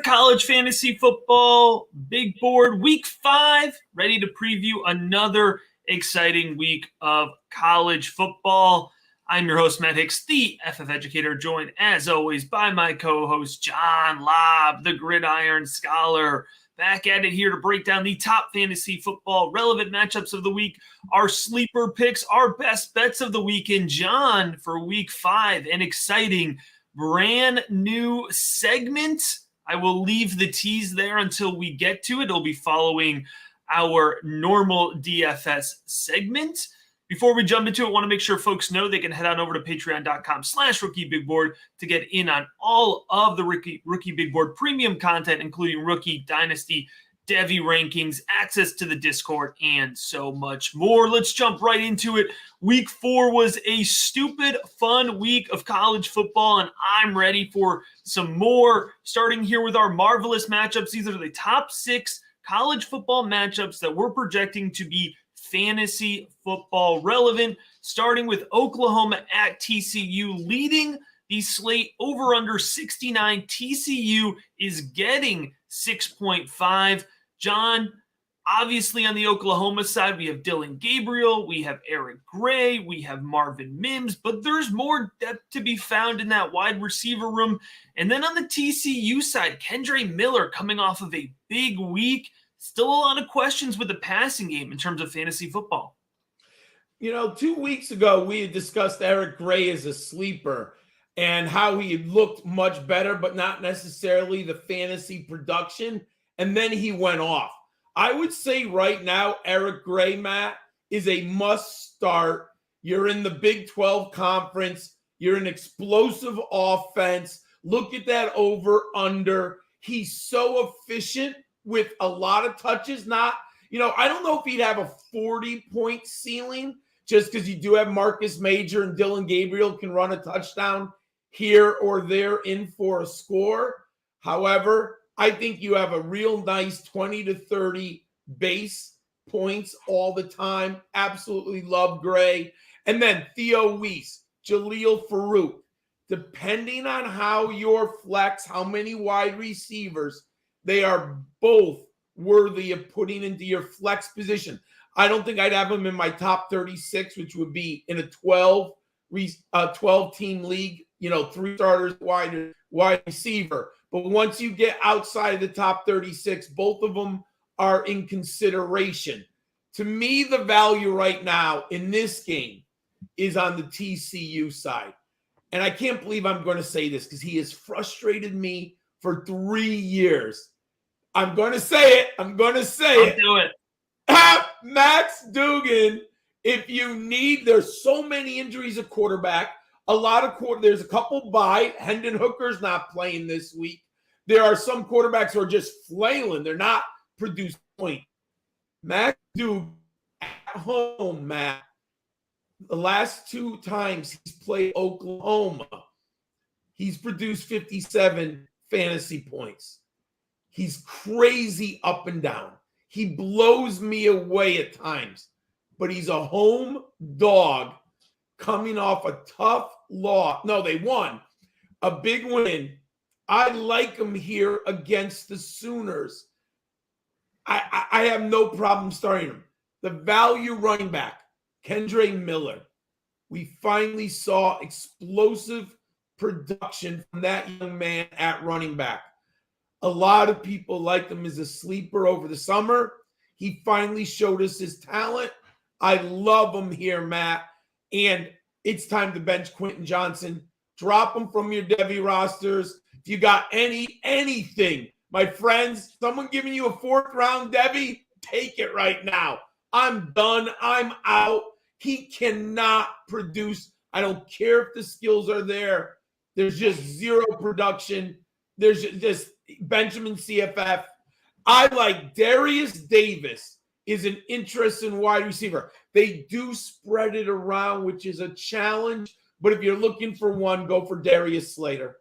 college fantasy football, big board, week 5, ready to preview another exciting week of college football. I'm your host, Matt Hicks, the FF Educator, joined as always by my co-host, John Lobb, the Gridiron Scholar. Back at it here to break down the top fantasy football relevant matchups of the week, our sleeper picks, our best bets of the week. And John, for week 5, an exciting brand new segment. I will leave the tease there until we get to it. It'll be following our normal DFS segment. Before we jump into it, I want to make sure folks know they can head on over to patreon.com/rookiebigboard to get in on all of the Rookie Big Board premium content, including Rookie Dynasty, Devy rankings, access to the Discord, and so much more. Let's jump right into it. Week 4 was a stupid, fun week of college football, and I'm ready for some more. Starting here with our marvelous matchups. These are the top 6 college football matchups that we're projecting to be fantasy football relevant, starting with Oklahoma at TCU, leading the slate over under 69. TCU is getting 6.5. John, obviously on the Oklahoma side, we have Dylan Gabriel, we have Eric Gray, we have Marvin Mims, but there's more depth to be found in that wide receiver room. And then on the TCU side, Kendre Miller coming off of a big week. Still a lot of questions with the passing game in terms of fantasy football. 2 weeks ago, we had discussed Eric Gray as a sleeper and how he had looked much better, but not necessarily the fantasy production. And then he went off. I would say right now, Eric Gray, Matt, is a must start. You're in the Big 12 conference. You're an explosive offense. Look at that over under. He's so efficient with a lot of touches. I don't know if he'd have a 40-point ceiling just because you do have Marcus Major and Dylan Gabriel can run a touchdown here or there in for a score. However, I think you have a real nice 20 to 30 base points all the time. Absolutely love Gray. And then Theo Weiss, Jaleel Farouk. Depending on how your flex, how many wide receivers, they are both worthy of putting into your flex position. I don't think I'd have them in my top 36, which would be in a 12-team league, 3 starters, wide receiver. But once you get outside of the top 36, both of them are in consideration. To me, the value right now in this game is on the TCU side. And I can't believe I'm going to say this because he has frustrated me for 3 years. I'm going to say it. Do it. Max Duggan, if you need, there's so many injuries at quarterback. There's a couple bye. Hendon Hooker's not playing this week. There are some quarterbacks who are just flailing. They're not producing point. Max Duggan at home, Matt. The last 2 times he's played Oklahoma, he's produced 57 fantasy points. He's crazy up and down. He blows me away at times, but he's a home dog coming off a tough loss. No, they won a big win. I like him here against the Sooners. I have no problem starting him. The value running back, Kendre Miller. We finally saw explosive production from that young man at running back. A lot of people liked him as a sleeper over the summer. He finally showed us his talent. I love him here, Matt. And it's time to bench Quentin Johnson. Drop him from your Devy rosters. If you got anything, my friends, someone giving you a 4th round Devy, take it right now. I'm done. I'm out. He cannot produce. I don't care if the skills are there. There's just zero production. There's just Benjamin CFF. I like Darius Davis is an interesting wide receiver. They do spread it around, which is a challenge. But if you're looking for one, go for Darius Slater.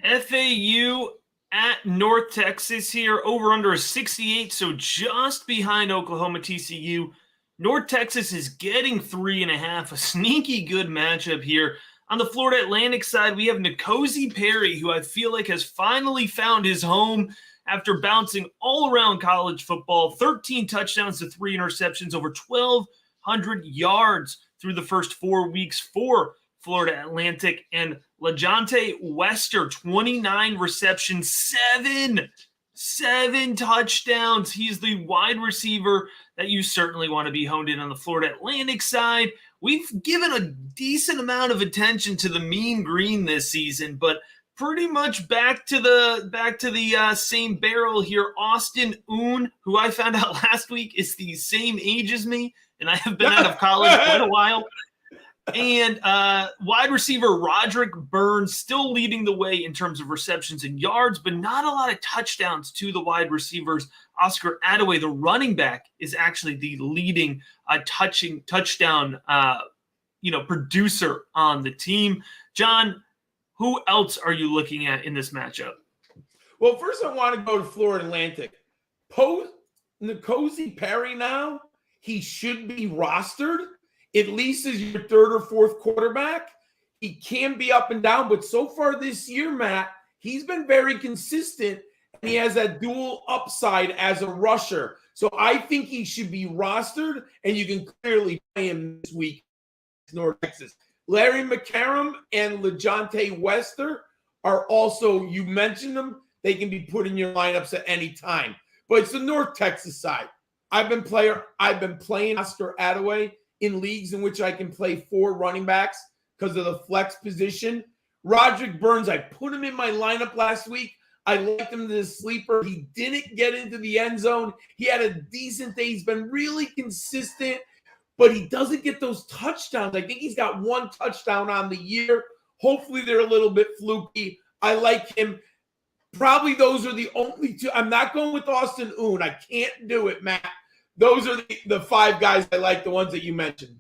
FAU at North Texas here, over under 68, so just behind Oklahoma TCU. North Texas is getting 3.5, a sneaky good matchup here. On the Florida Atlantic side, we have N'Kosi Perry, who I feel like has finally found his home after bouncing all around college football. 13 touchdowns to 3 interceptions, over 1,200 yards through the first 4 weeks for Florida Atlantic. And LeJontay Wester, 29 receptions, seven touchdowns. He's the wide receiver that you certainly want to be honed in on the Florida Atlantic side. We've given a decent amount of attention to the Mean Green this season, but pretty much back to the same barrel here. Austin Oon, who I found out last week is the same age as me, and I have been out of college quite a while. And wide receiver Roderick Burns still leading the way in terms of receptions and yards, but not a lot of touchdowns to the wide receivers. Oscar Attaway, the running back, is actually the leading touchdown producer on the team. John, who else are you looking at in this matchup? Well, first I want to go to Florida Atlantic. N'Kosi Perry now, he should be rostered at least as your third or fourth quarterback. He can be up and down, but so far this year, Matt, he's been very consistent, and he has that dual upside as a rusher. So I think he should be rostered, and you can clearly play him this week in North Texas. Larry McCarron and LeJontay Wester are also, you mentioned them, they can be put in your lineups at any time. But it's the North Texas side. I've been playing Oscar Attaway in leagues in which I can play 4 running backs because of the flex position. Roderick Burns, I put him in my lineup last week. I liked him to the sleeper. He didn't get into the end zone. He had a decent day. He's been really consistent, but he doesn't get those touchdowns. I think he's got 1 touchdown on the year. Hopefully they're a little bit fluky. I like him. Probably those are the only 2. I'm not going with Austin Oon. I can't do it, Matt. Those are the 5 guys I like, the ones that you mentioned.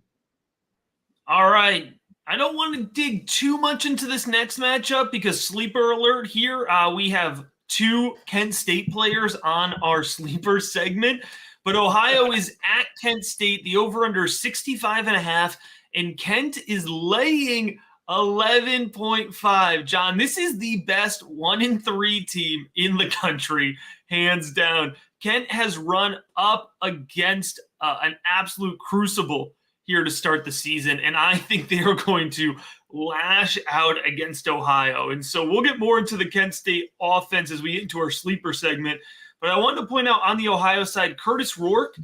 All right. I don't want to dig too much into this next matchup because sleeper alert here. We have 2 Kent State players on our sleeper segment, but Ohio is at Kent State. The over-under 65.5, and Kent is laying 11.5. John, this is the best 1-3 team in the country, hands down. Kent has run up against an absolute crucible here to start the season, and I think they are going to lash out against Ohio. And so we'll get more into the Kent State offense as we get into our sleeper segment. But I wanted to point out on the Ohio side, Curtis Rourke,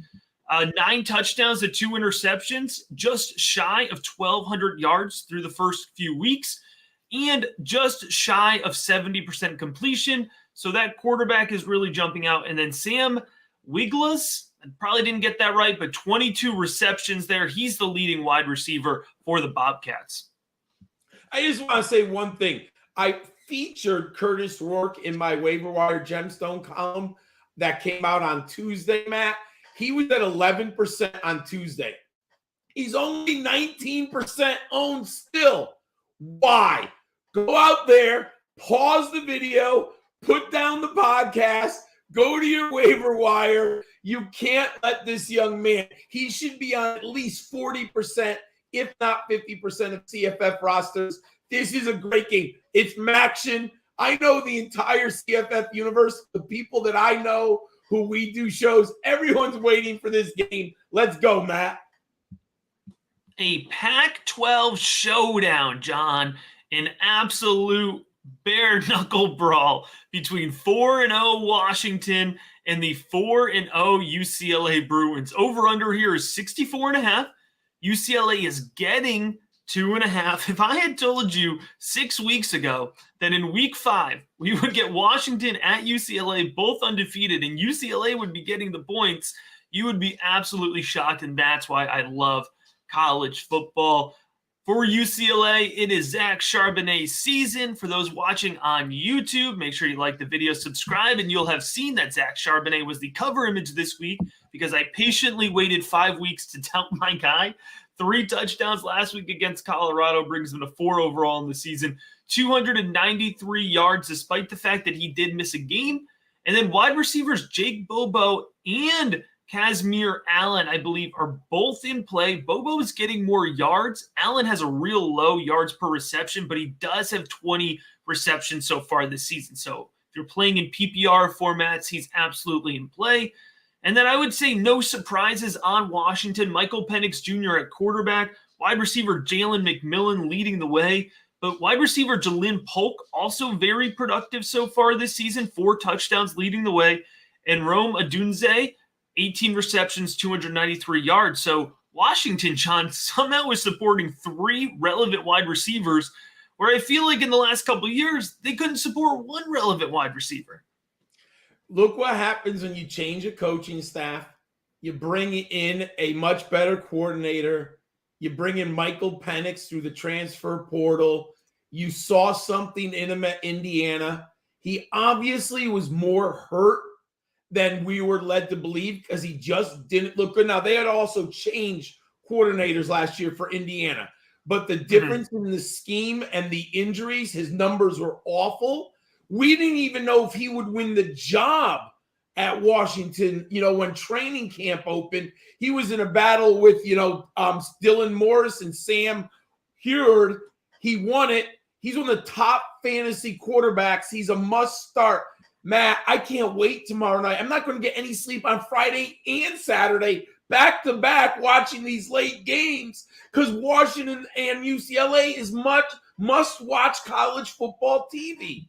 9 touchdowns to 2 interceptions, just shy of 1,200 yards through the first few weeks, and just shy of 70% completion. So that quarterback is really jumping out. And then Sam Wiglas, I probably didn't get that right, but 22 receptions there. He's the leading wide receiver for the Bobcats. I just want to say one thing. I featured Curtis Rourke in my waiver wire gemstone column that came out on Tuesday, Matt. He was at 11% on Tuesday. He's only 19% owned still. Why? Go out there, pause the video, put down the podcast, go to your waiver wire. You can't let this young man, he should be on at least 40%, if not 50% of CFF rosters. This is a great game. It's Maction. I know the entire CFF universe, the people that I know who we do shows, everyone's waiting for this game. Let's go, Matt. A Pac-12 showdown, John. An absolute bare knuckle brawl between 4-0 Washington and the 4-0 UCLA Bruins. Over under here is 64.5. UCLA is getting 2.5. If I had told you 6 weeks ago that in week 5 we would get Washington at UCLA both undefeated and UCLA would be getting the points, you would be absolutely shocked. And that's why I love college football. For UCLA, it is Zach Charbonnet's season. For those watching on YouTube, make sure you like the video, subscribe, and you'll have seen that Zach Charbonnet was the cover image this week because I patiently waited 5 weeks to tout my guy. 3 touchdowns last week against Colorado brings him to 4 overall in the season. 293 yards despite the fact that he did miss a game. And then wide receivers Jake Bobo and Casimir Allen, I believe, are both in play. Bobo is getting more yards. Allen has a real low yards per reception, but he does have 20 receptions so far this season. So if you're playing in PPR formats, he's absolutely in play. And then I would say no surprises on Washington. Michael Penix Jr. at quarterback, wide receiver Jalen McMillan leading the way. But wide receiver Jalen Polk, also very productive so far this season, 4 touchdowns leading the way. And Rome Odunze, 18 receptions, 293 yards. So Washington, John, somehow is supporting 3 relevant wide receivers, where I feel like in the last couple of years, they couldn't support 1 relevant wide receiver. Look what happens when you change a coaching staff. You bring in a much better coordinator. You bring in Michael Penix through the transfer portal. You saw something in him at Indiana. He obviously was more hurt than we were led to believe because he just didn't look good. Now, they had also changed coordinators last year for Indiana, but the difference in the scheme and the injuries, his numbers were awful. We didn't even know if he would win the job at Washington. When training camp opened, he was in a battle with, Dylan Morris and Sam Hurd. He won it. He's one of the top fantasy quarterbacks. He's a must start. Matt, I can't wait tomorrow night. I'm not going to get any sleep on Friday and Saturday back to back watching these late games because Washington and UCLA is must watch college football TV.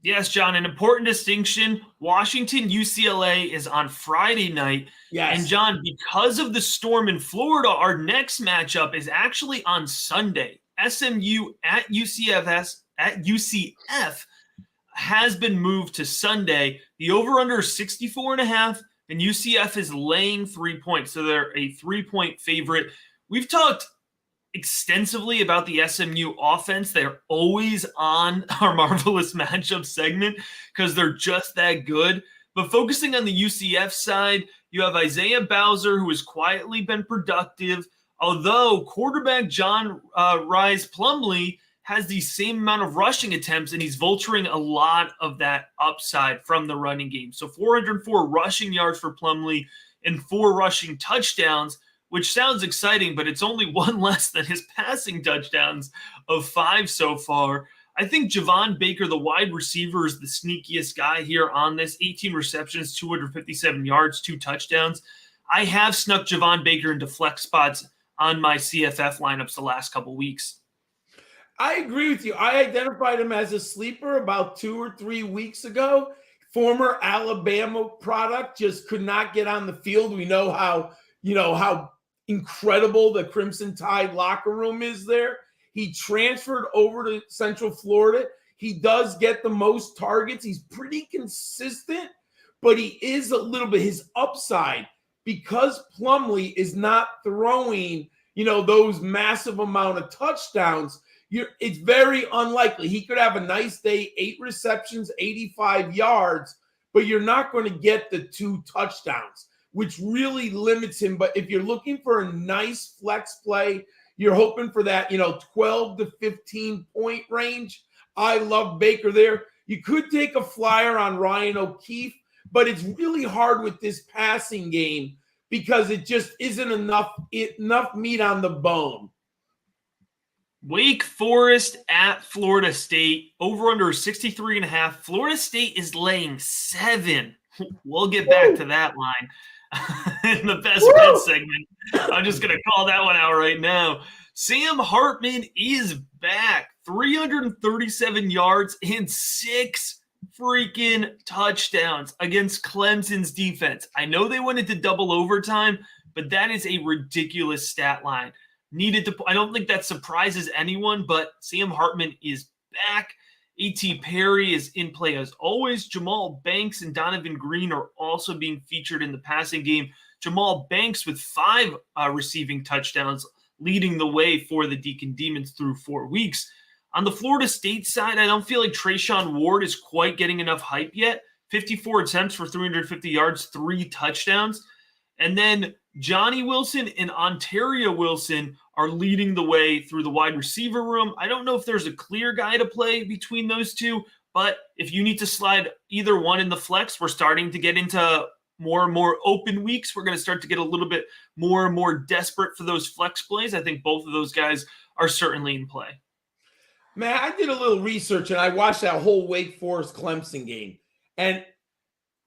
Yes, John, an important distinction. Washington, UCLA is on Friday night. Yes. And John, because of the storm in Florida, our next matchup is actually on Sunday. SMU at UCF has been moved to Sunday. The over-under is 64.5, and UCF is laying 3 points. So they're a 3-point favorite. We've talked extensively about the SMU offense. They're always on our Marvelous Matchup segment because they're just that good. But focusing on the UCF side, you have Isaiah Bowser, who has quietly been productive, although quarterback John Rhys Plumlee has the same amount of rushing attempts, and he's vulturing a lot of that upside from the running game. So 404 rushing yards for Plumlee and 4 rushing touchdowns, which sounds exciting, but it's only 1 less than his passing touchdowns of 5 so far. I think Javon Baker, the wide receiver, is the sneakiest guy here on this. 18 receptions, 257 yards, 2 touchdowns. I have snuck Javon Baker into flex spots on my CFF lineups the last couple weeks. I agree with you. I identified him as a sleeper about 2 or 3 weeks ago. Former Alabama product, just could not get on the field. We know how incredible the Crimson Tide locker room is there. He transferred over to Central Florida. He does get the most targets. He's pretty consistent, but he is a little bit his upside because Plumlee is not throwing, those massive amount of touchdowns. It's very unlikely. He could have a nice day, 8 receptions, 85 yards, but you're not going to get the 2 touchdowns, which really limits him. But if you're looking for a nice flex play, you're hoping for that, 12 to 15 point range. I love Baker there. You could take a flyer on Ryan O'Keefe, but it's really hard with this passing game because it just isn't enough meat on the bone. Wake Forest at Florida State, over under 63.5. Florida State is laying 7. We'll get back to that line in the best bet segment. I'm just going to call that one out right now. Sam Hartman is back. 337 yards and 6 freaking touchdowns against Clemson's defense. I know they went into double overtime, but that is a ridiculous stat line. I don't think that surprises anyone, but Sam Hartman is back. A.T. Perry is in play as always. Jamal Banks and Donovan Green are also being featured in the passing game. Jamal Banks with 5 receiving touchdowns, leading the way for the Deacon Demons through 4 weeks. On the Florida State side, I don't feel like Trayshawn Ward is quite getting enough hype yet. 54 attempts for 350 yards, 3 touchdowns. And then Johnny Wilson and Ontario Wilson are leading the way through the wide receiver room. I don't know if there's a clear guy to play between those two, but if you need to slide either one in the flex, we're starting to get into more and more open weeks, we're going to start to get a little bit more and more desperate for those flex plays. I think both of those guys are certainly in play. Man, I did a little research and I watched that whole Wake Forest Clemson game. And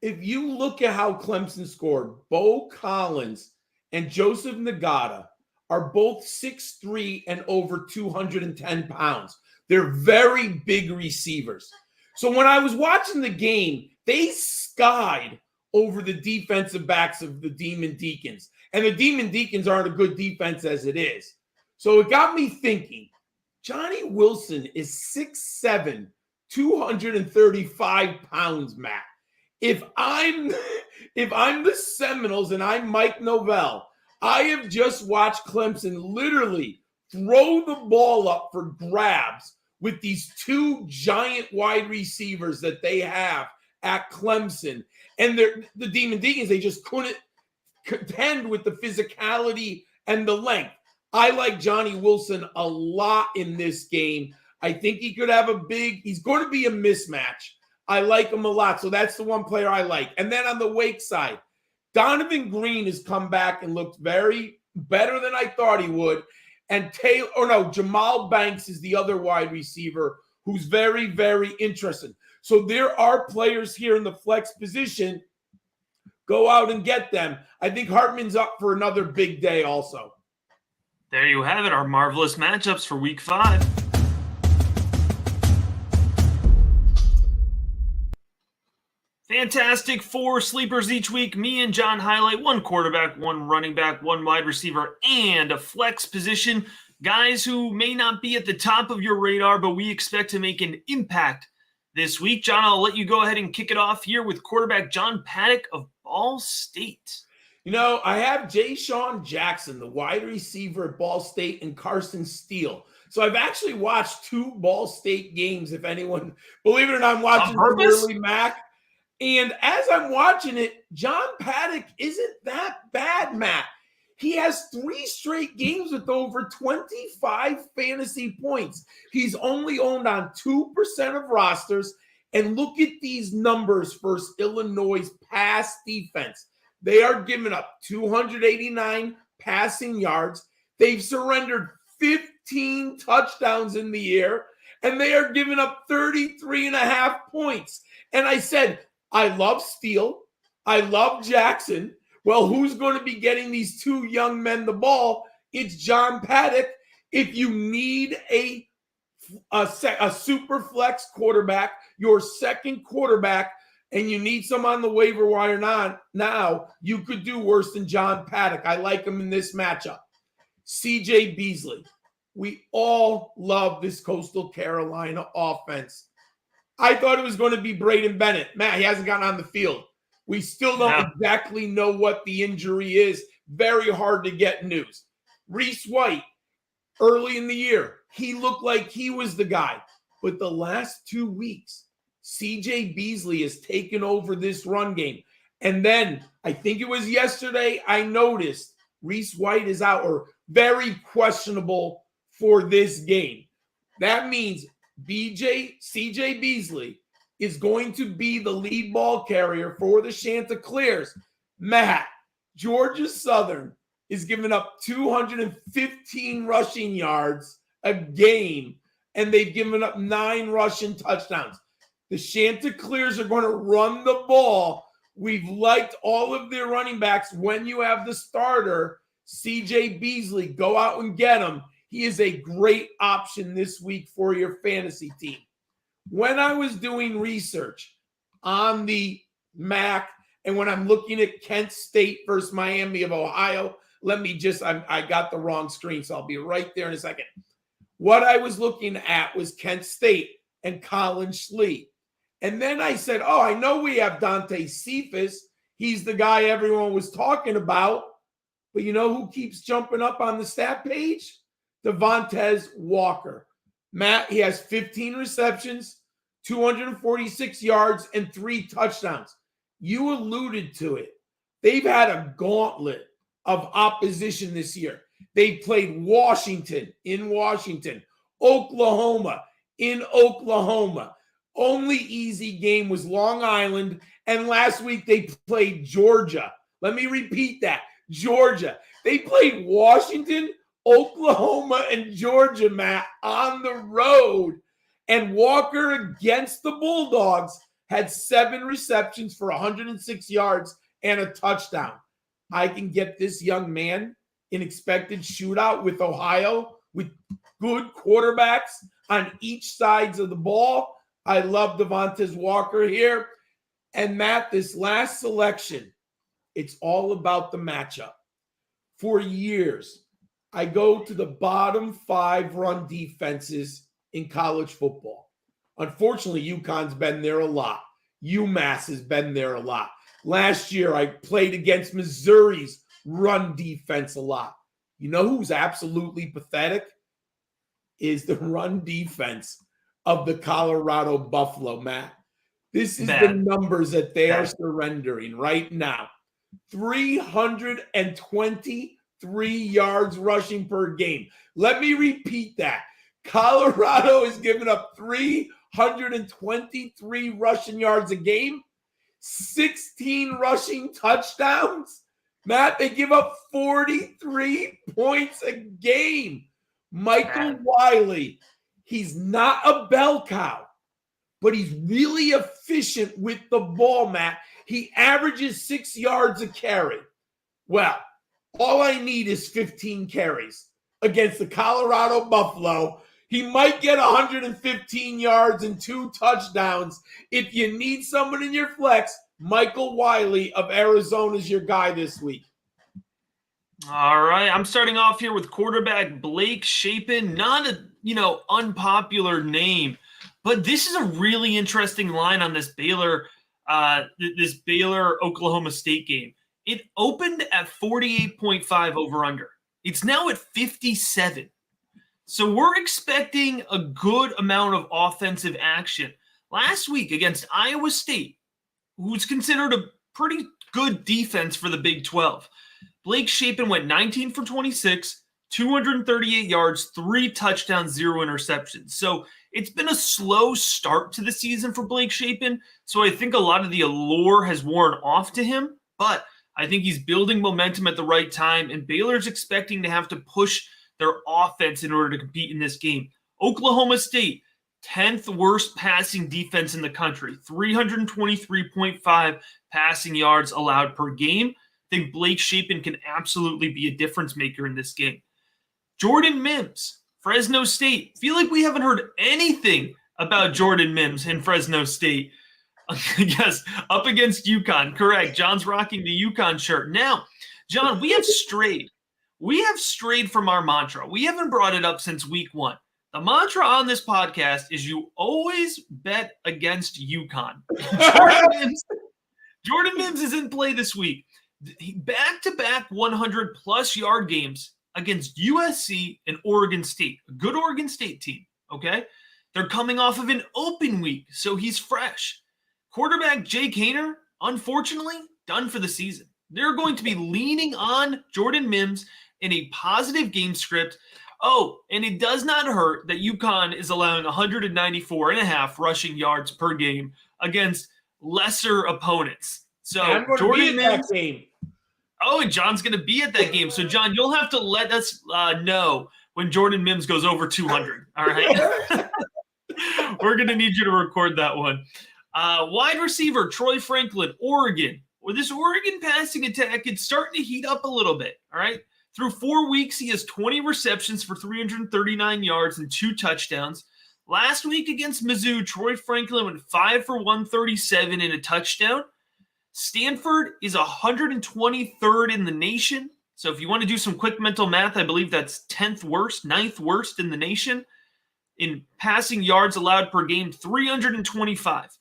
if you look at how Clemson scored, Bo Collins and Joseph Nagata are both 6'3" and over 210 pounds. They're very big receivers. So when I was watching the game, they skied over the defensive backs of the Demon Deacons. And the Demon Deacons aren't a good defense as it is. So it got me thinking, Johnny Wilson is 6'7", 235 pounds, Matt. If I'm the Seminoles and I'm Mike Novell, I have just watched Clemson literally throw the ball up for grabs with these two giant wide receivers that they have at Clemson. And the Demon Deacons, they just couldn't contend with the physicality and the length. I like Johnny Wilson a lot in this game. I think he could have he's going to be a mismatch. I like him a lot. So that's the one player I like. And then on the Wake side, Donovan Green has come back and looked better than I thought he would. And Jamal Banks is the other wide receiver who's very, very interesting. So there are players here in the flex position. Go out and get them. I think Hartman's up for another big day also. There you have it, our marvelous matchups for Week 5. Fantastic 4 sleepers each week. Me and John highlight one quarterback, one running back, one wide receiver, and a flex position. Guys who may not be at the top of your radar, but we expect to make an impact this week. John, I'll let you go ahead and kick it off here with quarterback John Paddock of Ball State. You know, I have Ja'Shawn Jackson, the wide receiver at Ball State, and Carson Steele. So I've actually watched 2 Ball State games, if anyone, believe it or not, I'm watching early Mac. And as I'm watching it, John Paddock isn't that bad, Matt. He has 3 straight games with over 25 fantasy points. He's only owned on 2% of rosters. And look at these numbers for Illinois' pass defense. They are giving up 289 passing yards. They've surrendered 15 touchdowns in the air, and they are giving up 33.5 points. And I said, I love Steele. I love Jackson. Well, who's going to be getting these 2 young men the ball? It's John Paddock. If you need a super flex quarterback, your second quarterback, and you need some on the waiver wire now, you could do worse than John Paddock. I like him in this matchup. CJ Beasley. We all love this Coastal Carolina offense. I thought it was going to be Braden Bennett. Matt, he hasn't gotten on the field. We still don't exactly know what the injury is. Very hard to get news. Reese White, early in the year, he looked like he was the guy. But the last 2 weeks, CJ Beasley has taken over this run game. And then, I think it was yesterday, I noticed Reese White is out or very questionable for this game. That means CJ Beasley is going to be the lead ball carrier for the Chanticleers. Matt, Georgia Southern is giving up 215 rushing yards a game, and they've given up 9 rushing touchdowns. The Chanticleers are going to run the ball. We've liked all of their running backs. When you have the starter, CJ Beasley, go out and get him. He is a great option this week for your fantasy team. When I was doing research on the MAC and when I'm looking at Kent State versus Miami of Ohio, I got the wrong screen, so I'll be right there in a second. What I was looking at was Kent State and Colin Schlee. And then I said, I know we have Dante Cephas. He's the guy everyone was talking about. But you know who keeps jumping up on the stat page? Devontae Walker. Matt, he has 15 receptions, 246 yards, and 3 touchdowns. You alluded to it. They've had a gauntlet of opposition this year. They played Washington in Washington, Oklahoma in Oklahoma, Only easy game was Long Island, and last week they played Georgia. Let me repeat that. Georgia. They played Washington, Oklahoma, and Georgia, Matt, on the road. And Walker against the Bulldogs had 7 receptions for 106 yards and a touchdown. I can get this young man in expected shootout with Ohio with good quarterbacks on each sides of the ball. I love Devontae Walker here. And Matt, this last selection, it's all about the matchup. For years, I go to the bottom 5 run defenses in college football. Unfortunately, UConn's been there a lot. UMass has been there a lot. Last year, I played against Missouri's run defense a lot. You know who's absolutely pathetic? Is the run defense of the Colorado Buffalo, Matt. This is the numbers that they are surrendering right now. 323 yards rushing per game. Let me repeat that. Colorado is giving up 323 rushing yards a game, 16 rushing touchdowns. Matt, they give up 43 points a game. Michael Wiley, he's not a bell cow, but he's really efficient with the ball, Matt. He averages 6 yards a carry. Well, all I need is 15 carries against the Colorado Buffalo. He might get 115 yards and 2 touchdowns. If you need someone in your flex, Michael Wiley of Arizona is your guy this week. All right, I'm starting off here with quarterback Blake Shapen. Not a unpopular name, but this is a really interesting line on this Baylor Oklahoma State game. It opened at 48.5 over under. It's now at 57. So we're expecting a good amount of offensive action. Last week against Iowa State, who's considered a pretty good defense for the Big 12, Blake Shapen went 19 for 26, 238 yards, 3 touchdowns, 0 interceptions. So it's been a slow start to the season for Blake Shapen. So I think a lot of the allure has worn off to him, but I think he's building momentum at the right time, and Baylor's expecting to have to push their offense in order to compete in this game. Oklahoma State, 10th worst passing defense in the country, 323.5 passing yards allowed per game. I think Blake Shapen can absolutely be a difference maker in this game. Jordan Mims, Fresno State. Feel like we haven't heard anything about Jordan Mims in Fresno State. Yes, up against UConn. Correct. John's rocking the UConn shirt. Now, John, we have strayed. We have strayed from our mantra. We haven't brought it up since week 1. The mantra on this podcast is you always bet against UConn. Jordan Mims is in play this week. Back-to-back 100-plus yard games against USC and Oregon State, a good Oregon State team, okay? They're coming off of an open week, so he's fresh. Quarterback Jake Haener, unfortunately, done for the season. They're going to be leaning on Jordan Mims in a positive game script. Oh, and it does not hurt that UConn is allowing 194.5 rushing yards per game against lesser opponents. So I'm going Jordan to be at Mims, that game. Oh, and John's going to be at that game. So, John, you'll have to let us know when Jordan Mims goes over 200. All right. We're going to need you to record that one. Wide receiver Troy Franklin, Oregon. Well, this Oregon passing attack is starting to heat up a little bit. All right. Through 4 weeks, he has 20 receptions for 339 yards and 2 touchdowns. Last week against Mizzou, Troy Franklin went 5 for 137 and a touchdown. Stanford is 123rd in the nation. So if you want to do some quick mental math, I believe that's 10th worst, 9th worst in the nation. In passing yards allowed per game, 325.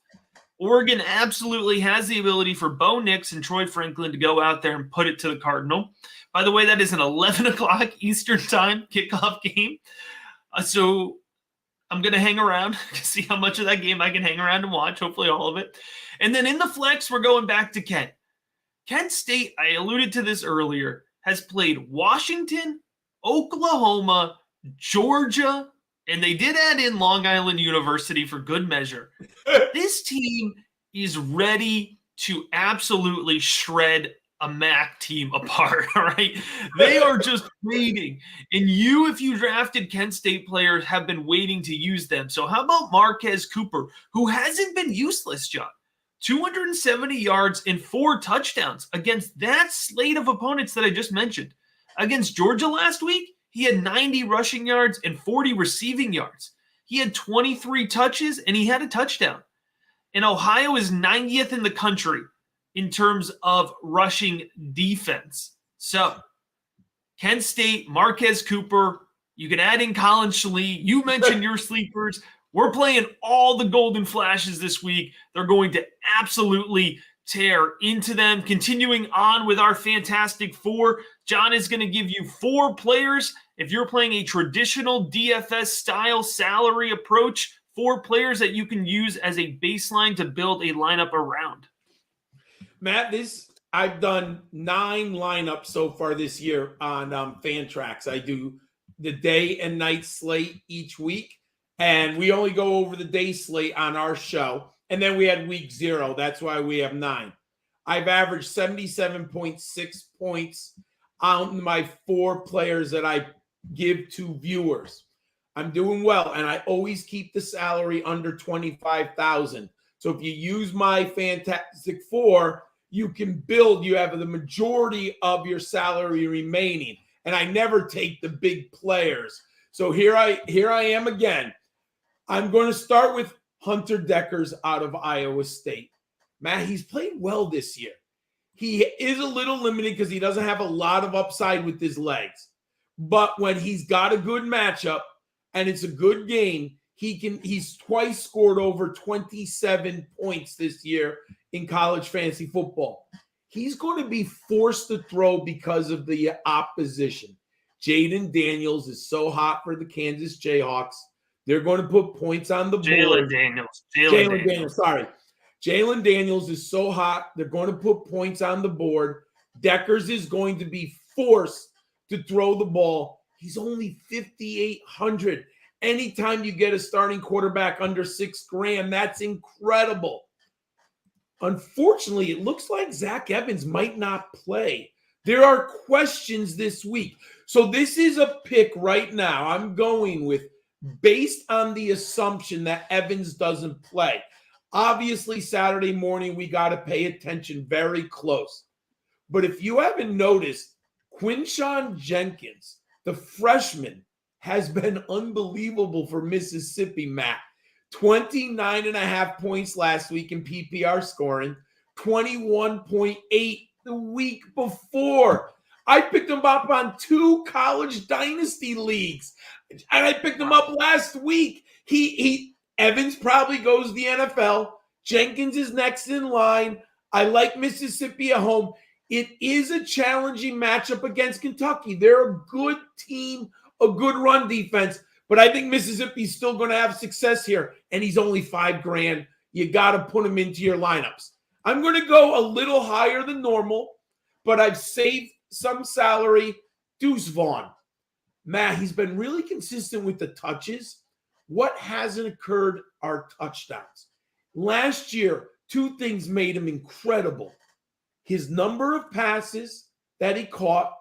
Oregon absolutely has the ability for Bo Nix and Troy Franklin to go out there and put it to the Cardinal. By the way, that is an 11 o'clock Eastern time kickoff game. So I'm going to hang around to see how much of that game I can hang around and watch, hopefully all of it. And then in the flex, we're going back to Kent. Kent State, I alluded to this earlier, has played Washington, Oklahoma, Georgia, And they did add in Long Island University for good measure. This team is ready to absolutely shred a MAC team apart, all right? They are just waiting. And if you drafted Kent State players, have been waiting to use them. So how about Marquez Cooper, who hasn't been useless, John? 270 yards and 4 touchdowns against that slate of opponents that I just mentioned. Against Georgia last week, he had 90 rushing yards and 40 receiving yards. He had 23 touches and he had a touchdown. And Ohio is 90th in the country in terms of rushing defense. So, Kent State, Marquez Cooper, you can add in Colin Shalee. You mentioned your sleepers. We're playing all the golden flashes this week. They're going to absolutely tear into them. Continuing on with our Fantastic Four, John is going to give you 4 players. If you're playing a traditional DFS style salary approach, 4 players that you can use as a baseline to build a lineup around. Matt, I've done 9 lineups so far this year on Fantrax. I do the day and night slate each week, and we only go over the day slate on our show. And then we had week 0. That's why we have 9. I've averaged 77.6 points on my 4 players that I give to viewers. I'm doing well, and I always keep the salary under $25,000. So if you use my Fantastic Four, you can build. You have the majority of your salary remaining, and I never take the big players. So here I am again. I'm going to start with Hunter Deckers out of Iowa State. Matt, he's played well this year. He is a little limited because he doesn't have a lot of upside with his legs. But when he's got a good matchup and it's a good game, he's twice scored over 27 points this year in college fantasy football. He's going to be forced to throw because of the opposition. Jaden Daniels is so hot for the Kansas Jayhawks. They're going to put points on the board. Jalen Daniels is so hot. They're going to put points on the board. Deckers is going to be forced to throw the ball. He's only 5,800. Anytime you get a starting quarterback under $6,000, that's incredible. Unfortunately, it looks like Zach Evans might not play. There are questions this week. So this is a pick right now I'm going with based on the assumption that Evans doesn't play. Obviously, Saturday morning, we got to pay attention very close. But if you haven't noticed, Quinshawn Jenkins, the freshman, has been unbelievable for Mississippi, Matt. 29.5 points last week in PPR scoring, 21.8 the week before. I picked him up on 2 college dynasty leagues, and I picked him up last week. Evans probably goes to the NFL. Jenkins is next in line. I like Mississippi at home. It is a challenging matchup against Kentucky. They're a good team, a good run defense, but I think Mississippi's still going to have success here, and he's only $5,000. You got to put him into your lineups. I'm going to go a little higher than normal, but I've saved some salary. Deuce Vaughn. Matt, he's been really consistent with the touches. What hasn't occurred are touchdowns. Last year, 2 things made him incredible. His number of passes that he caught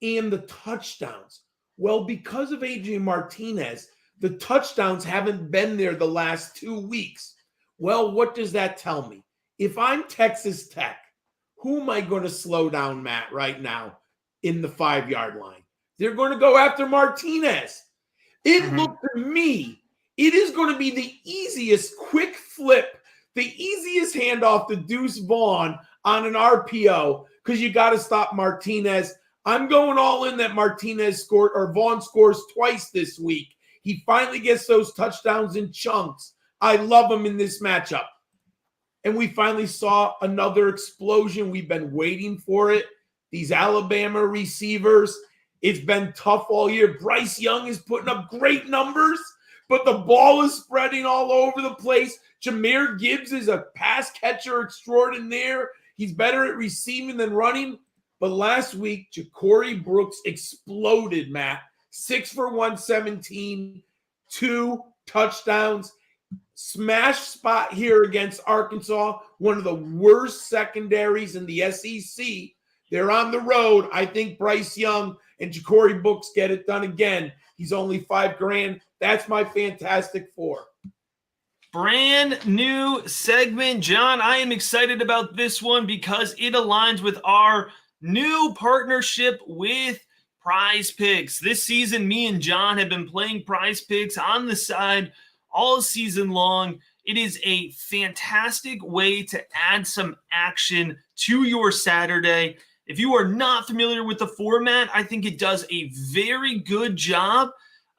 and the touchdowns. Well, because of Adrian Martinez, the touchdowns haven't been there the last 2 weeks. Well, what does that tell me? If I'm Texas Tech, who am I going to slow down, Matt, right now in the 5-yard line? They're going to go after Martinez. It looked to me, it is going to be the easiest quick flip, the easiest handoff to Deuce Vaughn on an RPO because you got to stop Martinez. I'm going all in that Vaughn scores twice this week. He finally gets those touchdowns in chunks. I love him in this matchup. And we finally saw another explosion. We've been waiting for it. These Alabama receivers, it's been tough all year. Bryce Young is putting up great numbers, but the ball is spreading all over the place. Jahmyr Gibbs is a pass catcher extraordinaire. He's better at receiving than running. But last week, Ja'Cory Brooks exploded, Matt. 6 for 117, 2 touchdowns. Smash spot here against Arkansas, one of the worst secondaries in the SEC. They're on the road. I think Bryce Young and Ja'Cory Brooks get it done again. He's only $5,000. That's my Fantastic Four. Brand new segment. John, I am excited about this one because it aligns with our new partnership with Prize Picks. This season, me and John have been playing Prize Picks on the side all season long. It is a fantastic way to add some action to your Saturday. If you are not familiar with the format, I think it does a very good job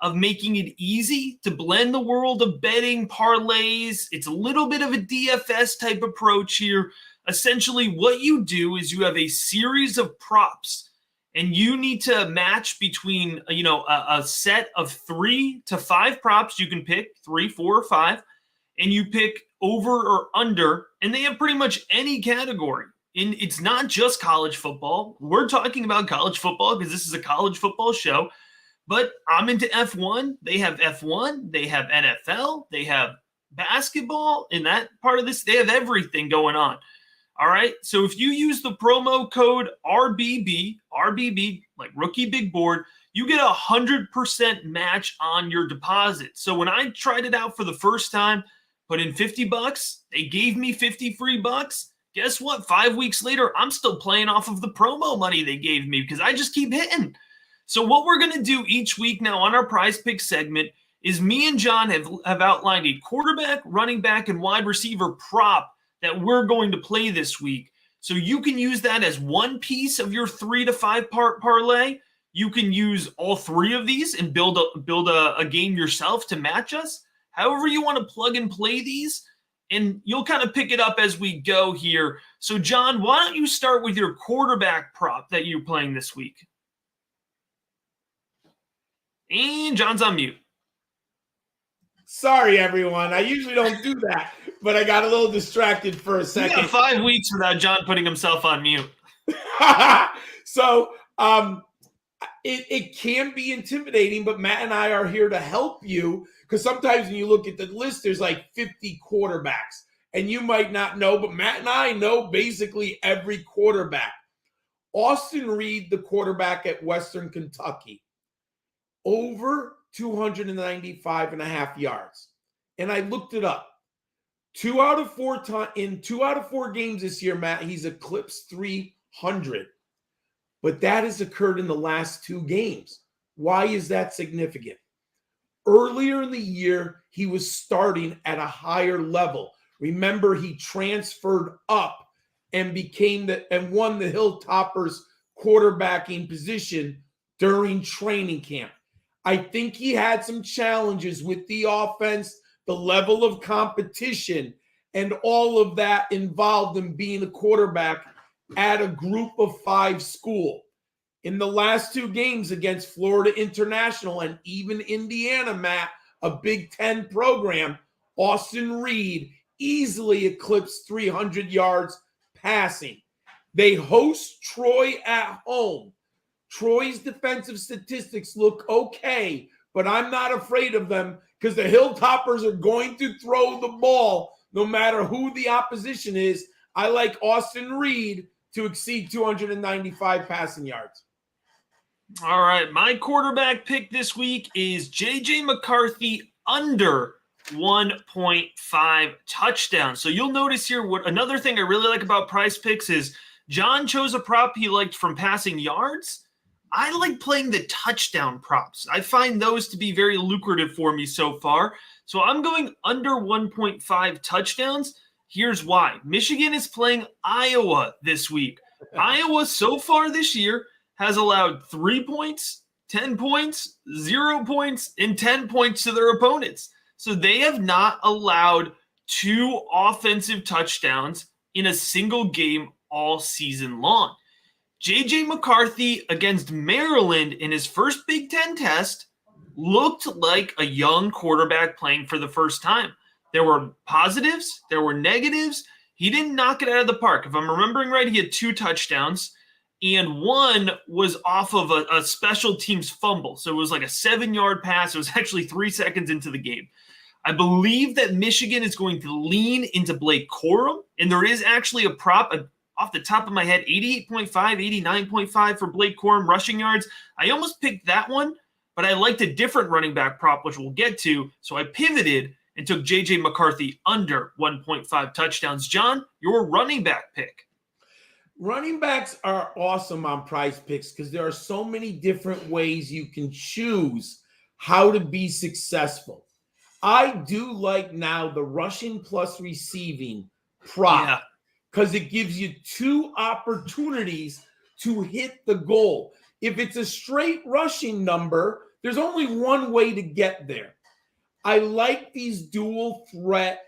of making it easy to blend the world of betting, parlays. It's a little bit of a DFS type approach here. Essentially, what you do is you have a series of props, and you need to match between, a set of 3 to 5 props. You can pick 3, 4, or 5, and you pick over or under, and they have pretty much any category. And it's not just college football. We're talking about college football because this is a college football show. But I'm into F1. They have F1. They have NFL. They have basketball. In that part of this, they have everything going on. All right. So if you use the promo code RBB, like Rookie Big Board, you get 100% match on your deposit. So when I tried it out for the first time, put in $50, they gave me 50 free bucks. Guess what? 5 weeks later, I'm still playing off of the promo money they gave me because I just keep hitting. So what we're going to do each week now on our Prize Pick segment is me and John have outlined a quarterback, running back, and wide receiver prop that we're going to play this week. So you can use that as one piece of your 3 to 5 part parlay. You can use all 3 of these and build a game yourself to match us. However you want to plug and play these, and you'll kind of pick it up as we go here. So John, why don't you start with your quarterback prop that you're playing this week? And John's on mute. Sorry, everyone. I usually don't do that, but I got a little distracted for a second. You got 5 weeks without John putting himself on mute. So it can be intimidating, but Matt and I are here to help you because sometimes when you look at the list, there's like 50 quarterbacks, and you might not know, but Matt and I know basically every quarterback. Austin Reed, the quarterback at Western Kentucky, over 295.5 yards. And I looked it up. 2 out of 4 games this year, Matt, he's eclipsed 300. But that has occurred in the last 2 games. Why is that significant? Earlier in the year, he was starting at a higher level. Remember, he transferred up and won the Hilltoppers quarterbacking position during training camp. I think he had some challenges with the offense, the level of competition, and all of that involved in being a quarterback at a group of 5 school. In the last 2 games against Florida International and even Indiana, Matt, a Big Ten program, Austin Reed easily eclipsed 300 yards passing. They host Troy at home. Troy's defensive statistics look okay, but I'm not afraid of them because the Hilltoppers are going to throw the ball no matter who the opposition is. I like Austin Reed to exceed 295 passing yards. All right, my quarterback pick this week is J.J. McCarthy under 1.5 touchdowns. So you'll notice here, another thing I really like about Prize Picks is John chose a prop he liked from passing yards. I like playing the touchdown props. I find those to be very lucrative for me so far. So I'm going under 1.5 touchdowns. Here's why. Michigan is playing Iowa this week. Iowa so far this year has allowed 3 points, 10 points, 0 points, and 10 points to their opponents. So they have not allowed 2 offensive touchdowns in a single game all season long. J.J. McCarthy against Maryland in his first Big Ten test looked like a young quarterback playing for the first time. There were positives, there were negatives. He didn't knock it out of the park. If I'm remembering right, he had 2 touchdowns. and one was off of a special teams fumble. So it was like a 7-yard pass. It was actually 3 seconds into the game. I believe that Michigan is going to lean into Blake Corum, and there is actually a prop off the top of my head, 88.5, 89.5 for Blake Corum rushing yards. I almost picked that one, but I liked a different running back prop, which we'll get to, so I pivoted and took J.J. McCarthy under 1.5 touchdowns. John, your running back pick. Running backs are awesome on Prize Picks because there are so many different ways you can choose how to be successful. I do like now the rushing plus receiving prop because it gives you 2 opportunities to hit the goal. If it's a straight rushing number, there's only one way to get there. I like these dual threat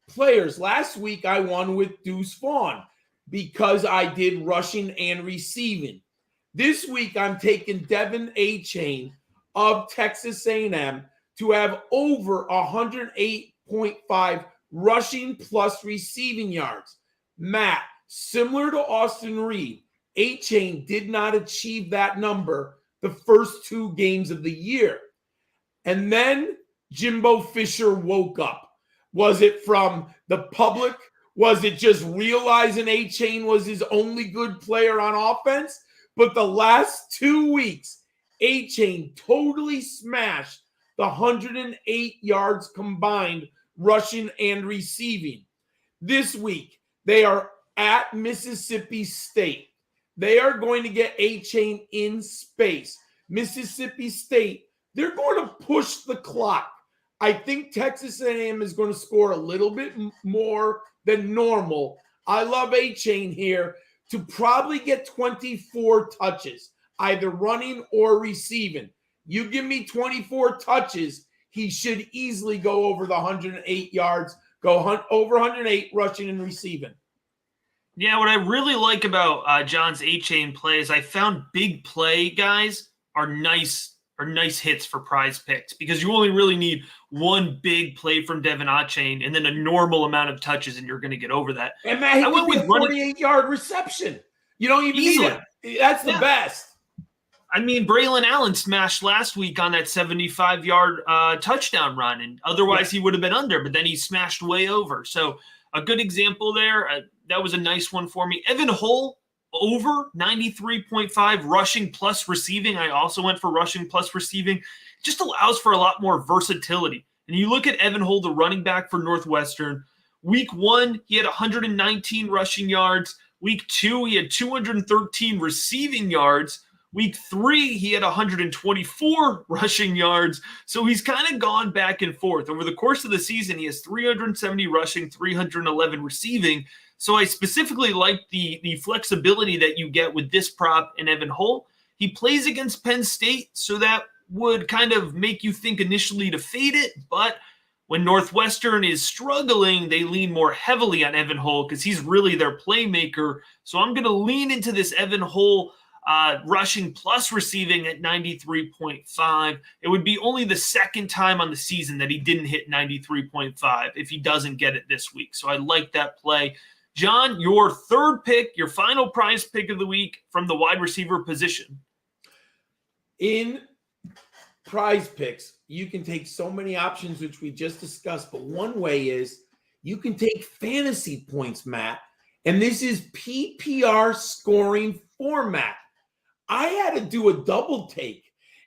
players. Last week, I won with Deuce Vaughn because I did rushing and receiving. This week, I'm taking Devin Achane of Texas A&M to have over 108.5 rushing plus receiving yards. Matt, similar to Austin Reed, Achane did not achieve that number the first 2 games of the year. And then Jimbo Fisher woke up. Was it from the public? Was it just realizing Achane was his only good player on offense? But the last 2 weeks, Achane totally smashed the 108 yards combined rushing and receiving. This week, they are at Mississippi State. They are going to get Achane in space. Mississippi State, they're going to push the clock. I think Texas A&M is going to score a little bit more than normal. I love Achane here to probably get 24 touches, either running or receiving. You give me 24 touches, he should easily go over the 108 yards, over 108 rushing and receiving. Yeah, what I really like about John's Achane play is I found big play guys are nice hits for Prize Picks because you only really need one big play from Devin Achane and then a normal amount of touches, and you're going to get over that. And Matt, he could be a 48-yard reception. You don't even need it. That's the best. I mean, Braylon Allen smashed last week on that 75-yard touchdown run, and otherwise he would have been under, but then he smashed way over. So a good example there. That was a nice one for me. Evan Hull, over 93.5 rushing plus receiving. I also went for rushing plus receiving. Just allows for a lot more versatility. And you look at Evan Hull, the running back for Northwestern. Week 1, he had 119 rushing yards. Week 2, he had 213 receiving yards. Week 3, he had 124 rushing yards. So he's kind of gone back and forth. Over the course of the season, he has 370 rushing, 311 receiving. So I specifically like the flexibility that you get with this prop in Evan Hull. He plays against Penn State, so that would kind of make you think initially to fade it. But when Northwestern is struggling, they lean more heavily on Evan Hull because he's really their playmaker. So I'm going to lean into this Evan Hull rushing plus receiving at 93.5. It would be only the second time on the season that he didn't hit 93.5 if he doesn't get it this week. So I like that play. John, your third pick, your final Prize Pick of the week from the wide receiver position. In Prize Picks, you can take so many options, which we just discussed, but one way is you can take fantasy points, Matt, and this is PPR scoring format. I had to do a double take,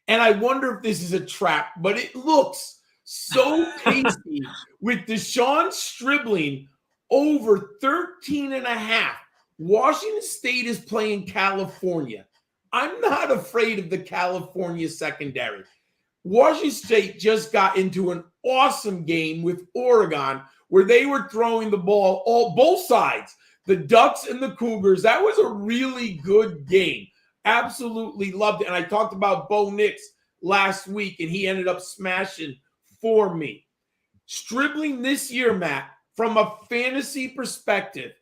and I wonder if this is a trap, but it looks so tasty with Deshaun Stribling over 13.5. Washington State is playing California. I'm not afraid of the California secondary. Washington State just got into an awesome game with Oregon where they were throwing the ball both sides, the Ducks and the Cougars. That was a really good game. Absolutely loved it. And I talked about Bo Nix last week, and he ended up smashing for me. Stribling this year, Matt, from a fantasy perspective,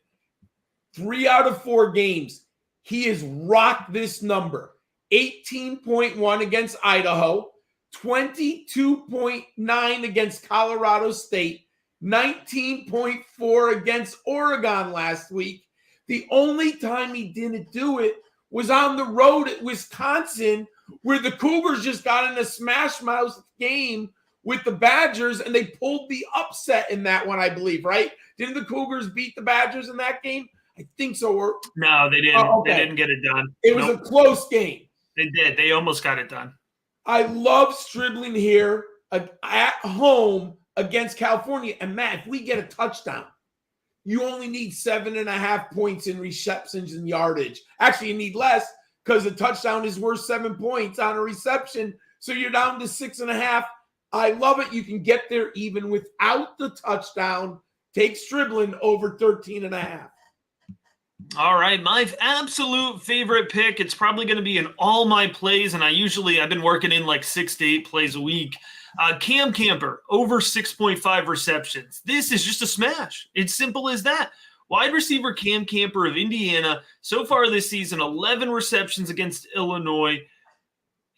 3 out of 4 games, he has rocked this number. 18.1 against Idaho, 22.9 against Colorado State, 19.4 against Oregon last week. The only time he didn't do it was on the road at Wisconsin, where the Cougars just got in a smash mouth game with the Badgers, and they pulled the upset in that one, I believe, right? Didn't the Cougars beat the Badgers in that game? I think so. No, they didn't. Okay. They didn't get it done. It was a close game. They did. They almost got it done. I love Stribling here at home against California. And Matt, if we get a touchdown, you only need 7.5 points in receptions and yardage. Actually, you need less because a touchdown is worth 7 points on a reception. So you're down to 6.5. I love it. You can get there even without the touchdown. Take Stribling over 13.5. All right, my absolute favorite pick. It's probably going to be in all my plays, and I've been working in like 6 to 8 plays a week. Cam Camper, over 6.5 receptions. This is just a smash. It's simple as that. Wide receiver Cam Camper of Indiana, so far this season, 11 receptions against Illinois,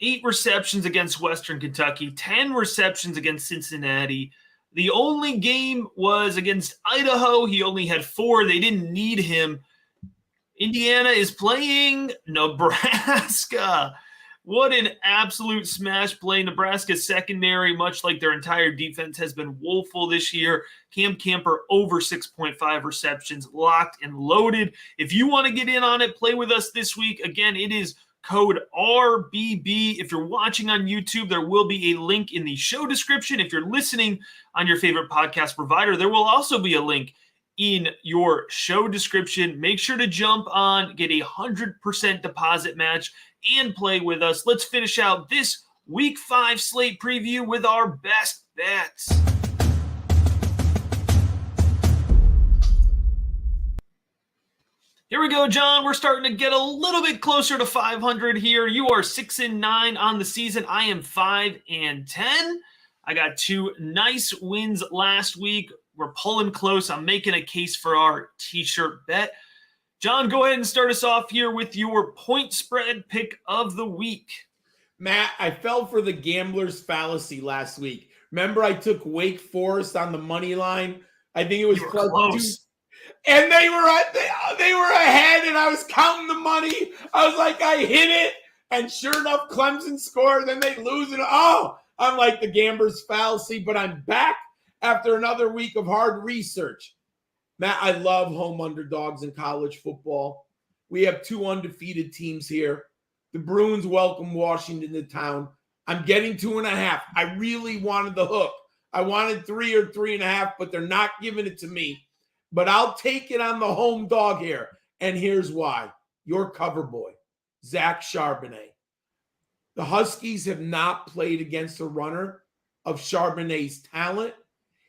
8 receptions against Western Kentucky, 10 receptions against Cincinnati. The only game was against Idaho. He only had 4. They didn't need him. Indiana is playing Nebraska. What an absolute smash play. Nebraska's secondary, much like their entire defense, has been woeful this year. Cam Camper over 6.5 receptions, locked and loaded. If you want to get in on it, play with us this week. Again, it is code RBB. If you're watching on YouTube, there will be a link in the show description. If you're listening on your favorite podcast provider, there will also be a link in your show description. Make sure to jump on, get a 100% deposit match, and play with us. Let's finish out this Week 5 slate preview with our best bets. Here we go, John. We're starting to get a little bit closer to 500 here. You are 6-9 on the season. I am 5-10. I got 2 nice wins last week. We're pulling close. I'm making a case for our t-shirt bet. John, go ahead and start us off here with your point spread pick of the week. Matt, I fell for the gambler's fallacy last week. Remember, I took Wake Forest on the money line. I think it was close. And they were ahead, and I was counting the money. I was like, I hit it, and sure enough, Clemson scored. Then they lose it. Oh, I'm like the gambler's fallacy, but I'm back after another week of hard research. Matt, I love home underdogs in college football. We have 2 undefeated teams here. The Bruins welcome Washington to town. I'm getting 2.5. I really wanted the hook. I wanted 3 or 3.5, but they're not giving it to me. But I'll take it on the home dog here. And here's why. Your cover boy, Zach Charbonnet. The Huskies have not played against a runner of Charbonnet's talent.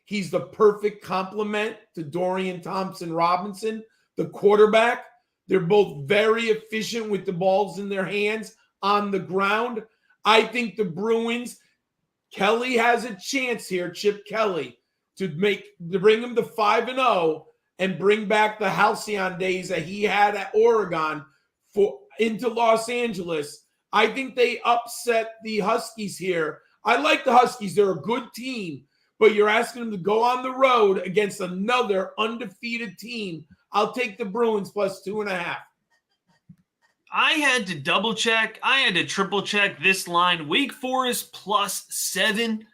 He's the perfect complement to Dorian Thompson-Robinson, the quarterback. They're both very efficient with the balls in their hands on the ground. I think the Bruins, Kelly has a chance here, Chip Kelly, to bring him to 5-0 and bring back the halcyon days that he had at Oregon into Los Angeles. I think they upset the Huskies here. I like the Huskies. They're a good team. But you're asking them to go on the road against another undefeated team. I'll take the Bruins plus 2.5. I had to double check. I had to triple check this line. Wake Forest plus 7.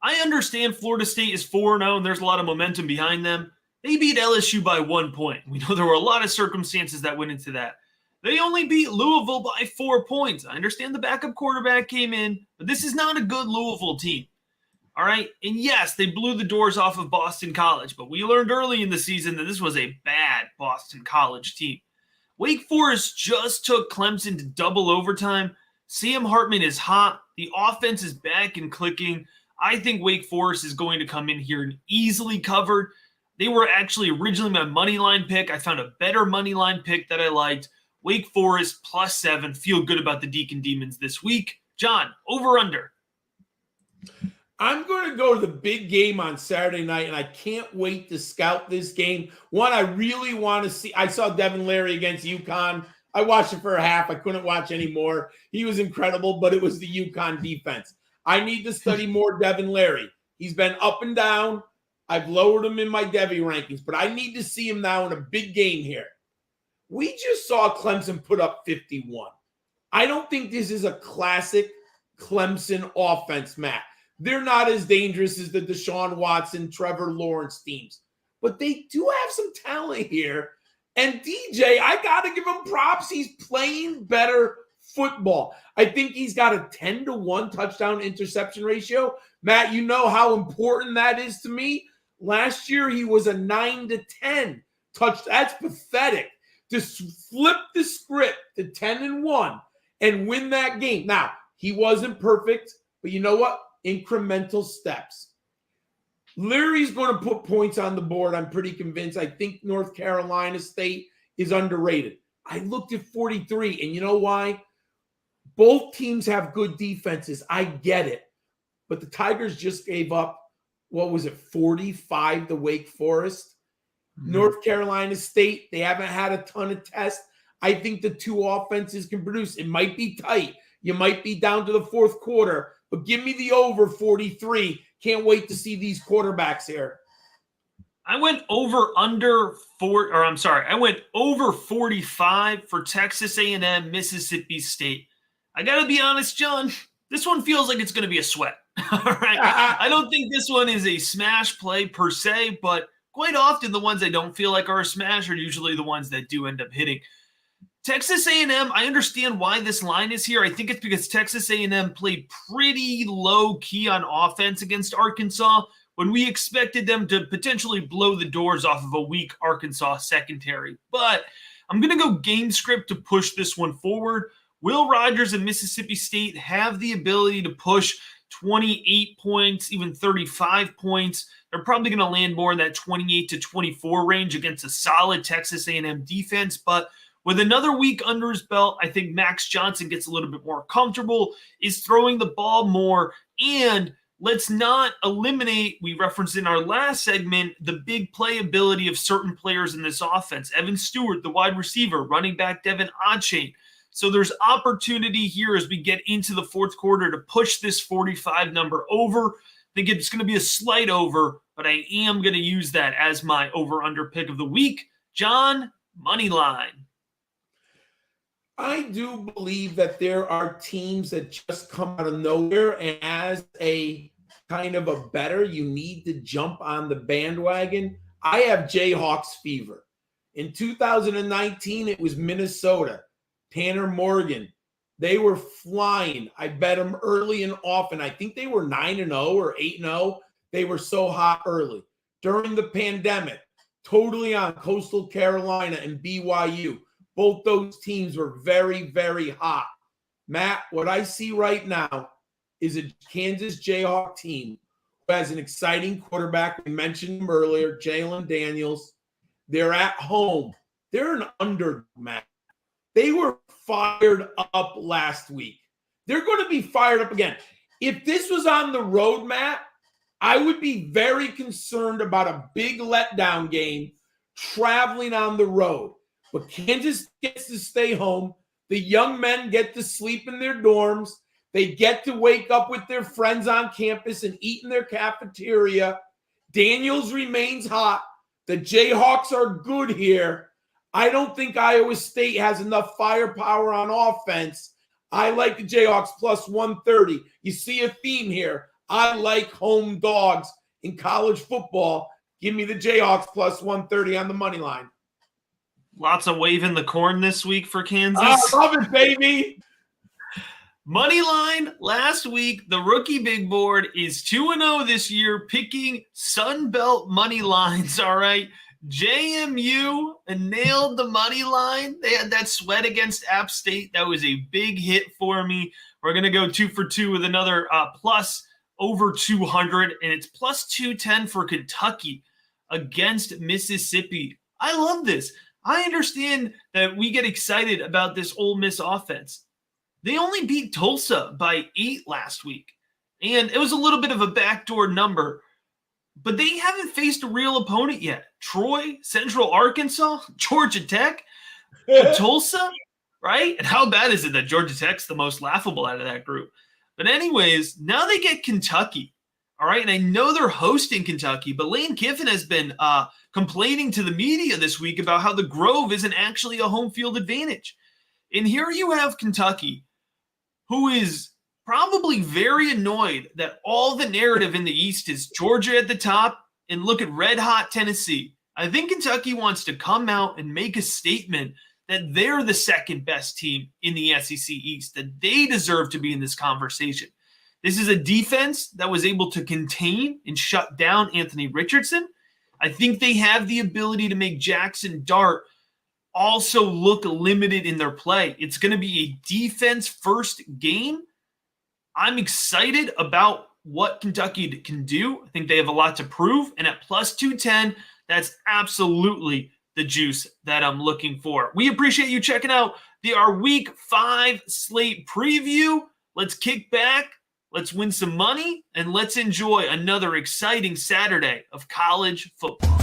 I understand Florida State is 4-0 and there's a lot of momentum behind them. They beat LSU by 1 point. We know there were a lot of circumstances that went into that. They only beat Louisville by 4 points. I understand the backup quarterback came in, but this is not a good Louisville team. All right. And yes, they blew the doors off of Boston College, but we learned early in the season that this was a bad Boston College team. Wake Forest just took Clemson to double overtime. Sam Hartman is hot. The offense is back and clicking. I think Wake Forest is going to come in here and easily covered. They were actually originally my money line pick. I found a better money line pick that I liked. Wake Forest plus 7. Feel good about the Deacon Demons this week. John, over under. I'm going to go to the big game on Saturday night, and I can't wait to scout this game. One, I really want to see. I saw Devin Leary against UConn. I watched it for a half. I couldn't watch anymore. He was incredible, but it was the UConn defense. I need to study more Devin Leary. He's been up and down. I've lowered him in my Devy rankings, but I need to see him now in a big game here. We just saw Clemson put up 51. I don't think this is a classic Clemson offense, Matt. They're not as dangerous as the Deshaun Watson, Trevor Lawrence teams, but they do have some talent here. And DJ, I got to give him props. He's playing better football. I think he's got a 10-1 touchdown interception ratio. Matt, you know how important that is to me. Last year, he was a 9-10 touch. That's pathetic. To flip the script to 10-1 and win that game. Now, he wasn't perfect, but you know what? Incremental steps. Leary's going to put points on the board. I'm pretty convinced. I think North Carolina State is underrated. I looked at 43, and you know why? Both teams have good defenses. I get it. But the Tigers just gave up, 45 to Wake Forest? Mm-hmm. North Carolina State, they haven't had a ton of tests. I think the two offenses can produce. It might be tight. You might be down to the fourth quarter, but give me the over 43. Can't wait to see these quarterbacks here. I went over 45 for Texas A&M, Mississippi State. I got to be honest, John, this one feels like it's going to be a sweat. All right. I don't think this one is a smash play per se, but quite often the ones I don't feel like are a smash are usually the ones that do end up hitting. Texas A&M, I understand why this line is here. I think it's because Texas A&M played pretty low-key on offense against Arkansas when we expected them to potentially blow the doors off of a weak Arkansas secondary. But I'm going to go game script to push this one forward. Will Rogers and Mississippi State have the ability to push 28 points, even 35 points? They're probably going to land more in that 28 to 24 range against a solid Texas A&M defense, but with another week under his belt, I think Max Johnson gets a little bit more comfortable, is throwing the ball more, and let's not eliminate, we referenced in our last segment, the big playability of certain players in this offense. Evan Stewart, the wide receiver, running back Devin Achane. So there's opportunity here as we get into the fourth quarter to push this 45 number over. I think it's going to be a slight over, but I am going to use that as my over-under pick of the week. John, money line. I do believe that there are teams that just come out of nowhere, and as a kind of a better, you need to jump on the bandwagon. I have Jayhawks fever. In 2019, it was Minnesota. Tanner Morgan. They were flying. I bet them early and often. I think they were 9-0 or 8-0. They were so hot early. During the pandemic, totally on Coastal Carolina and BYU. Both those teams were very, very hot. Matt, what I see right now is a Kansas Jayhawk team who has an exciting quarterback. We mentioned him earlier, Jalen Daniels. They're at home. They're an underdog, Matt. They were fired up last week. They're going to be fired up again. If this was on the road, Matt, I would be very concerned about a big letdown game traveling on the road. But Kansas gets to stay home. The young men get to sleep in their dorms. They get to wake up with their friends on campus and eat in their cafeteria. Daniels remains hot. The Jayhawks are good here. I don't think Iowa State has enough firepower on offense. I like the Jayhawks plus 130. You see a theme here. I like home dogs in college football. Give me the Jayhawks plus 130 on the money line. Lots of waving the corn this week for Kansas. I love it, baby. Money line last week, the rookie big board is 2-0 this year, picking Sun Belt money lines. All right. JMU nailed the money line. They had that sweat against App State. That was a big hit for me. We're going to go 2 for 2 with another plus over 200, and it's plus 210 for Kentucky against Mississippi. I love this. I understand that we get excited about this Ole Miss offense. They only beat Tulsa by 8 last week, and it was a little bit of a backdoor number, but they haven't faced a real opponent yet. Troy, Central Arkansas, Georgia Tech, Tulsa, right? And how bad is it that Georgia Tech's the most laughable out of that group? But anyways, now they get Kentucky. All right. And I know they're hosting Kentucky, but Lane Kiffin has been complaining to the media this week about how the Grove isn't actually a home field advantage. And here you have Kentucky, who is probably very annoyed that all the narrative in the East is Georgia at the top, and look at red hot Tennessee. I think Kentucky wants to come out and make a statement that they're the second best team in the SEC East, that they deserve to be in this conversation. This is a defense that was able to contain and shut down Anthony Richardson. I think they have the ability to make Jackson Dart also look limited in their play. It's going to be a defense-first game. I'm excited about what Kentucky can do. I think they have a lot to prove. And at plus 210, that's absolutely the juice that I'm looking for. We appreciate you checking out our Week 5 slate preview. Let's kick back, let's win some money, and let's enjoy another exciting Saturday of college football.